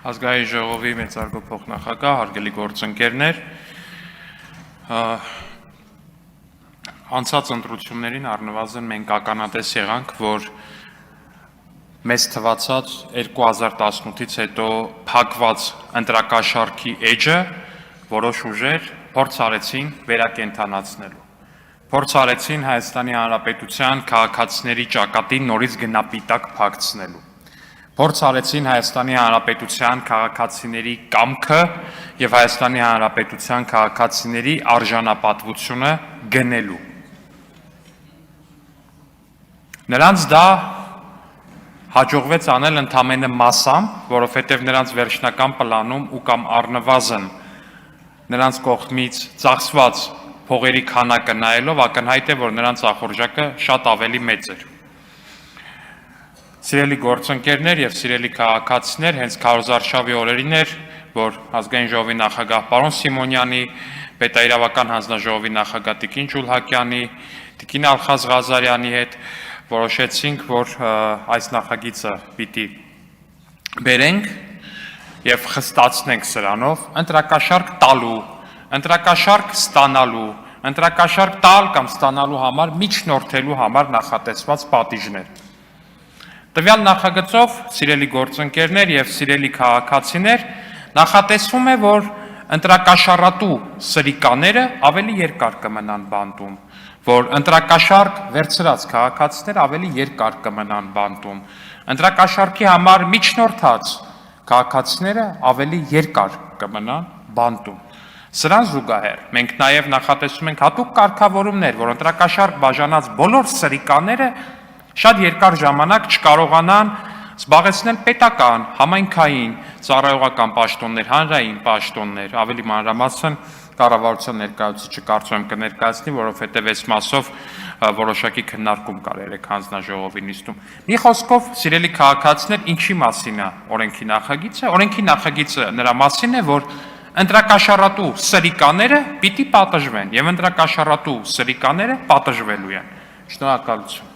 Ազգային ժողովի մեծարգո փոխնախագահ, հարգելի գործընկերներ, անցած ընտրություններին առնվազն մենք ականատես եղանք, որ մեզ թվացած 2018-ից հետո փակված ընտրակաշառքի էջը որոշ ուժեր փորձ արեցին վերակենդանացնելու։ Փորձ արեցին Հայաստանի Հանրապետության քաղաքացիների ճակատին նորից գնապիտակ փակցնելու։ Փորձ արեցին Հայաստանի Հանրապետության քաղաքացիների կամքը եւ Հայաստանի Հանրապետության քաղաքացիների արժանապատվությունը գնելու։ Նրանց դա հաջողվեց անել ընդամենը մասամբ, որովհետեւ նրանց վերջնական պլանում ու կամ առնվազն նրանց կողմից ծախսված փողերի քանակը նայելով ակնհայտ է, որ նրանց ախորժակը շատ ավելի մեծ էր։ Սիրելի գործընկերներ եւ սիրելի քաղաքացիներ, հենց քարոզարշավի օրերին էր, որ ազգային ժողովի նախագահ պարոն Սիմոնյանի, պետաիրավական հանձնաժողովի նախագահ Տիկին Ջուլհակյանի, Տիկին Ալխազ Ղազարյանի հետ որոշեցինք, որ այս նախագիծը պիտի բերենք եւ խստացնենք սրանով ընտրակաշառք տալու, ընտրակաշառք ստանալու, ընտրակաշառք տալ կամ ստանալու համար միջնորդելու համար նախատեսված պատիժներ։ Տվյալ նախագծով, սիրելի գործընկերներ եւ սիրելի քաղաքացիներ, նախատեսվում է, որ ընտրակաշառատու սրիկաները ավելի երկար կմնան բանտում, որ ընտրակաշառք վերցրած քաղաքացիներ ավելի երկար կմնան բանտում, ընտրակաշառքի համար միջնորդած քաղաքացիները ավելի երկար կմնան բանտում։ Սրան զուգահեռ մենք նաև նախատեսում ենք հատուկ կարգավորումներ, որ ընտրակաշառք բաժանած բոլոր սրիկաները շատ երկար ժամանակ չկարողանան զբաղեցնել պետական, համայնքային, ծառայողական պաշտոններ, հանրային պաշտոններ, ավելի մանրամասն կառավարության ներկայացուցիչը կարծում եմ կներկայացնի, որովհետև այս մասով որոշակի քննարկում կար երեք հանձնաժողովի նիստում։ Մի խոսքով, սիրելի քաղաքացիներ, ինչի մասին է օրենքի նախագիծը։ Օրենքի նախագիծը նրա մասին է, որ ընտրակաշառատու սրիկաները պիտի պատժվեն եւ ընտրակաշառատու սրիկաները պատժվելու են։ Շնորհակալություն։